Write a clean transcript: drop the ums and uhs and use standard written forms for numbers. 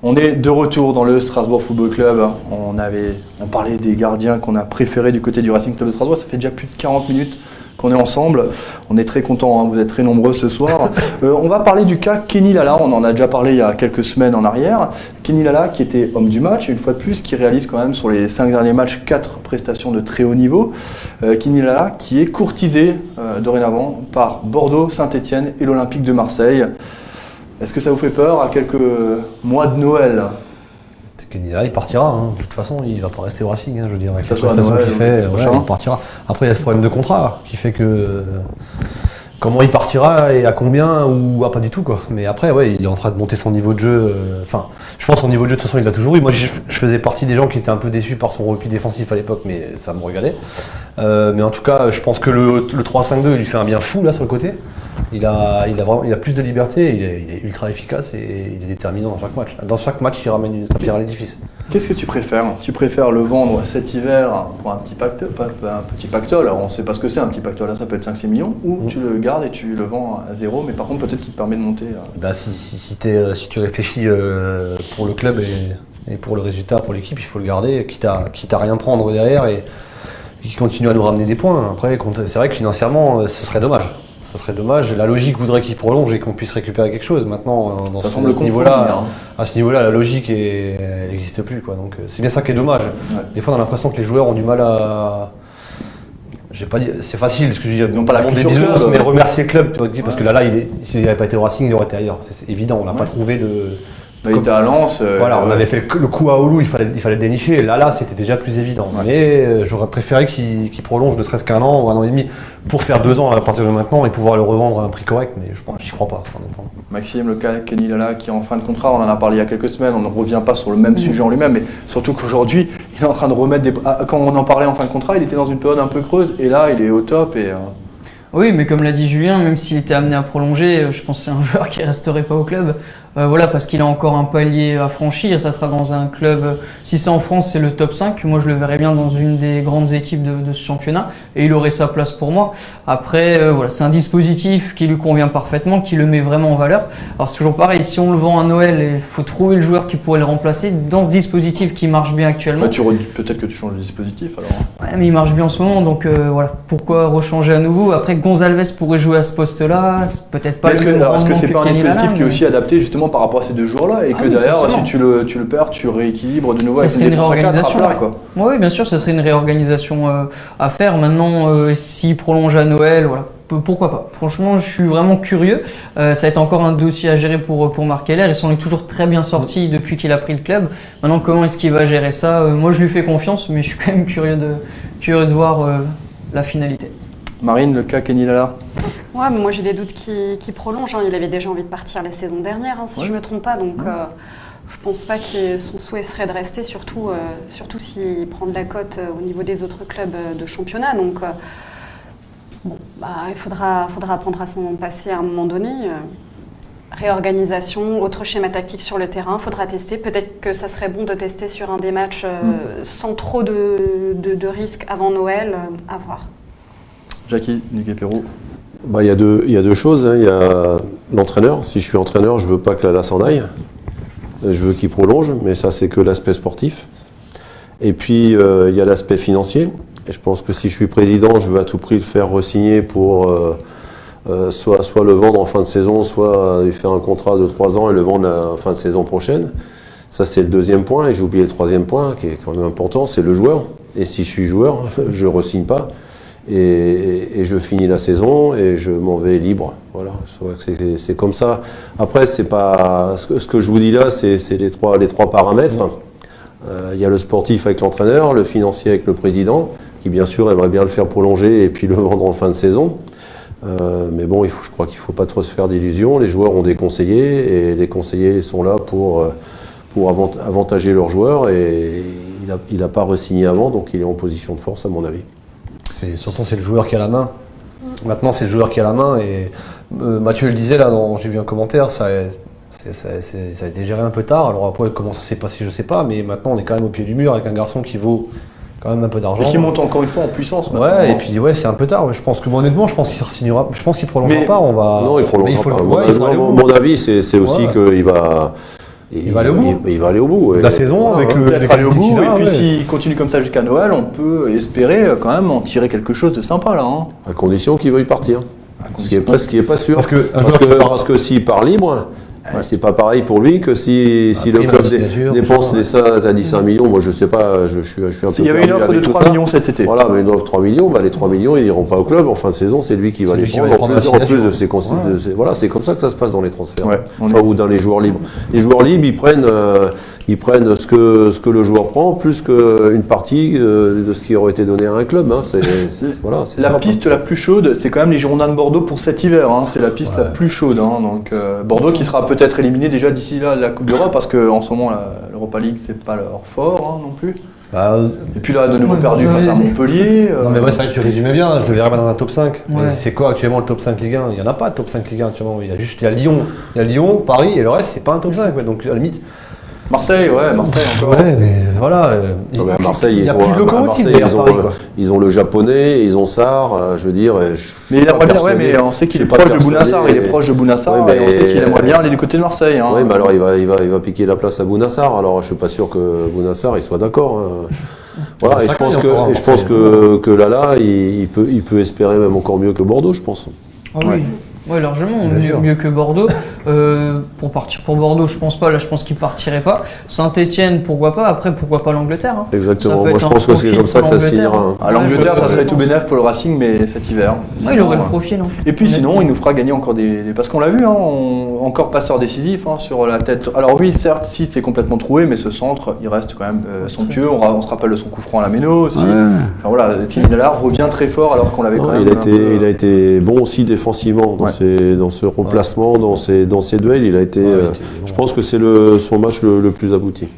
On est de retour dans le Strasbourg Football Club. On parlait des gardiens qu'on a préférés du côté du Racing Club de Strasbourg. Ça fait déjà plus de 40 minutes qu'on est ensemble. On est très contents, hein, vous êtes très nombreux ce soir. On va parler du cas Kenny Lala. On en a déjà parlé il y a quelques semaines en arrière. Kenny Lala qui était homme du match, et une fois de plus, qui réalise quand même sur les 5 derniers matchs 4 prestations de très haut niveau. Kenny Lala qui est courtisé dorénavant par Bordeaux, Saint-Etienne et l'Olympique de Marseille. Est-ce que ça vous fait peur à quelques mois de Noël? Il partira, hein. De toute façon, il ne va pas rester au Racing, hein, je veux dire, avec ça la prestation qu'il fait, il partira. Après, il y a ce problème de contrat qui fait que comment il partira et à combien ou pas du tout, quoi. Mais après, ouais, il est en train de monter son niveau de jeu. Enfin, je pense que son niveau de jeu, de toute façon, il l'a toujours eu. Moi, je faisais partie des gens qui étaient un peu déçus par son repli défensif à l'époque, mais ça me regardait. Mais en tout cas, je pense que le 3-5-2, il lui fait un bien fou là sur le côté. Il a plus de liberté, il est ultra efficace et il est déterminant dans chaque match. Dans chaque match, il ramène sa pierre à l'édifice. Qu'est-ce que tu préfères? Tu préfères le vendre cet hiver pour un petit pactole, alors on ne sait pas ce que c'est un petit pactole, là ça peut être 5-6 millions, ou tu le gardes et tu le vends à zéro, mais par contre peut-être qu'il te permet de monter. Si tu réfléchis pour le club et pour le résultat, pour l'équipe, il faut le garder, quitte à rien prendre derrière et qui continue à nous ramener des points. Après, c'est vrai que financièrement, ce serait dommage. Ça serait dommage. La logique voudrait qu'il prolonge et qu'on puisse récupérer quelque chose. Maintenant, à ce niveau-là, la logique elle n'existe plus, quoi. Donc, c'est bien ça qui est dommage. Ouais. Des fois, on a l'impression que les joueurs ont du mal à. J'ai pas dit, c'est facile, ce que je dis, non pas la des bisounours, mais remercier le club. Parce que là, s'il n'avait pas été au Racing, il aurait été ailleurs. C'est évident. On n'a pas trouvé de. Il était à Lens. Voilà, on avait fait le coup à Oulu, il fallait le dénicher. Là, c'était déjà plus évident. Ouais. Mais j'aurais préféré qu'il prolonge ne serait-ce qu'un an ou un an et demi pour faire 2 ans à partir de maintenant et pouvoir le revendre à un prix correct. Mais j'y crois pas. Maxime, le cas Kenny Lala qui est en fin de contrat, on en a parlé il y a quelques semaines, on ne revient pas sur le même sujet en lui-même, mais surtout qu'aujourd'hui, il est en train de remettre quand on en parlait en fin de contrat, il était dans une période un peu creuse et là, il est au top. Oui, mais comme l'a dit Julien, même s'il était amené à prolonger, je pense que c'est un joueur qui ne resterait pas au club. Voilà, parce qu'il a encore un palier à franchir. Ça sera dans un club, si c'est en France, c'est le top 5. Moi, je le verrais bien dans une des grandes équipes de ce championnat et il aurait sa place pour moi. Après, voilà, c'est un dispositif qui lui convient parfaitement, qui le met vraiment en valeur. Alors, c'est toujours pareil, si on le vend à Noël, il faut trouver le joueur qui pourrait le remplacer dans ce dispositif qui marche bien actuellement. Peut-être que tu changes de dispositif alors. Ouais, mais il marche bien en ce moment, donc voilà, pourquoi rechanger à nouveau? Après, Gonzalez pourrait jouer à ce poste-là, peut-être pas. Est-ce que c'est pas un dispositif qui est aussi adapté justement par rapport à ces 2 joueurs-là et que derrière, si tu le perds, tu rééquilibres de nouveau avec une réorganisation là, quoi. Oui, bien sûr, ça serait une réorganisation à faire. Maintenant, s'il prolonge à Noël, voilà, pourquoi pas. Franchement, je suis vraiment curieux. Ça va être encore un dossier à gérer pour Marc Keller. Il s'en est toujours très bien sorti depuis qu'il a pris le club. Maintenant, comment est-ce qu'il va gérer ça? Moi, je lui fais confiance, mais je suis quand même curieux de voir la finalité. Marine, le cas Kenny Lala. Ouais, mais moi j'ai des doutes qu'il prolonge. Hein. Il avait déjà envie de partir la saison dernière, hein, si je ne me trompe pas. Donc je pense pas que son souhait serait de rester, surtout s'il prend de la cote au niveau des autres clubs de championnat. Donc il faudra apprendre à s'en passer à un moment donné. Réorganisation, autre schéma tactique sur le terrain, faudra tester. Peut-être que ça serait bon de tester sur un des matchs sans trop de risques avant Noël, à voir. Jackie, Nick Pérou. Il y a 2 choses. Hein. Il y a l'entraîneur. Si je suis entraîneur, je ne veux pas que Lala s'en aille. Je veux qu'il prolonge, mais ça, c'est que l'aspect sportif. Et puis, il y a l'aspect financier. Et je pense que si je suis président, je veux à tout prix le faire re-signer pour soit le vendre en fin de saison, soit lui faire un contrat de 3 ans et le vendre en fin de saison prochaine. Ça, c'est le 2e point. Et j'ai oublié le 3e point, qui est quand même important, c'est le joueur. Et si je suis joueur, je ne re-signe pas. Et je finis la saison et je m'en vais libre. Voilà, c'est comme ça. Après, c'est pas ce que je vous dis là, c'est les trois paramètres. Il y a le sportif avec l'entraîneur, le financier avec le président, qui bien sûr aimerait bien le faire prolonger et puis le vendre en fin de saison. Mais bon, je crois qu'il ne faut pas trop se faire d'illusions. Les joueurs ont des conseillers et les conseillers sont là pour avantager leurs joueurs. Et il n'a pas re-signé avant, donc il est en position de force à mon avis. De toute façon, c'est le joueur qui a la main. Maintenant, c'est le joueur qui a la main. Et Mathieu le disait, là, j'ai vu un commentaire, ça a été géré un peu tard. Alors après, comment ça s'est passé, je ne sais pas. Mais maintenant, on est quand même au pied du mur avec un garçon qui vaut quand même un peu d'argent. Et qui monte encore une fois en puissance maintenant. Ouais, et puis c'est un peu tard. Je pense que honnêtement, je pense qu'il re-signera. Je pense qu'il ne prolongera pas. Non, il ne prolongera pas. À mon avis, c'est aussi qu'il va Et Il va aller au bout. Il va aller au bout. La saison, avec Peut-être aller au qualités bout, qu'il a, et puis ouais. s'il continue comme ça jusqu'à Noël, on peut espérer quand même en tirer quelque chose de sympa là. Hein. À condition qu'il veuille partir. Ce qui est pas sûr. Parce que un joueur qui part- parce que s'il part libre, c'est pas pareil pour lui que si le prime, club la signature, dépense tout les ça, ça, t'as dit 5 millions, moi je sais pas, je suis un peu Il y avait une perdu offre de avec tout 3 ça. millions cet été. Voilà, mais une offre de 3 millions, bah, les 3 millions ils iront pas au club en fin de saison, c'est lui qui va C'est les lui qui va prendre. les prendre En la plus de signature. voilà, c'est comme ça que ça se passe dans les transferts. Ouais, on Enfin, est- ou dans les joueurs libres. Les joueurs libres, ils prennent ce que le joueur prend, plus qu'une partie de ce qui aurait été donné à un club. Hein. Voilà, c'est La ça. piste la plus chaude, c'est quand même les Girondins de Bordeaux pour cet hiver. Hein. C'est la piste la plus chaude. Hein. Donc Bordeaux qui sera peut-être éliminé déjà d'ici là de la Coupe d'Europe parce qu'en ce moment l'Europa League c'est pas leur fort hein, non plus. Bah, Et puis là de nouveau Ouais, perdu ouais, face à ouais. Montpellier. non mais ouais, c'est vrai que tu résumais bien, je le verrais pas dans un top 5. Ouais. Mais c'est quoi actuellement le top 5 Ligue 1? Il n'y en a pas de top 5 Ligue 1 actuellement. Il y a Lyon, Paris et le reste c'est pas un top 5. Ouais. Donc à la limite. Marseille encore. Ouais, mais voilà. Non, mais à Marseille, il y a ils plus de ont, à locomotive Marseille, derrière Paris, quoi. ils ont le japonais, ils ont Sarr, je veux dire. Mais il aimerait bien, ouais, mais on sait qu'il est proche de Bounassar. Il est proche de Bounassar Ouais, et on mais- sait qu'il aimerait bien aller du côté de Marseille. Hein. Oui, mais alors il va piquer la place à Bounassar. Alors je suis pas sûr que Bounassar il soit d'accord. Hein. Voilà, et je pense que Lala il peut espérer même encore mieux que Bordeaux, je pense. Ah oui. Ouais, largement, Bien sûr. mieux que Bordeaux. Pour partir pour Bordeaux, je pense pas. Là, je pense qu'il partirait pas. Saint-Etienne, pourquoi pas. Après, pourquoi pas l'Angleterre hein. Exactement. Ça peut Moi être je un pense que c'est profil comme ça que pour ça se l'Angleterre, finira. hein. Hein. À l'Angleterre, Ouais, ça serait je tout bénef pour le Racing, mais cet hiver. Ouais, il aurait le profil. Hein. Et puis sinon, il nous fera gagner encore parce qu'on l'a vu, hein, encore passeur décisif hein, sur la tête. Alors oui, certes, si c'est complètement troué, mais ce centre, il reste quand même somptueux. On se rappelle de son coup franc à la Méno aussi. Enfin voilà, Thierry Dallard revient très fort alors qu'on l'avait Non, quand même. il a été bon aussi défensivement dans ce remplacement, dans ses duels. Il a été. Je pense que c'est son match le plus abouti.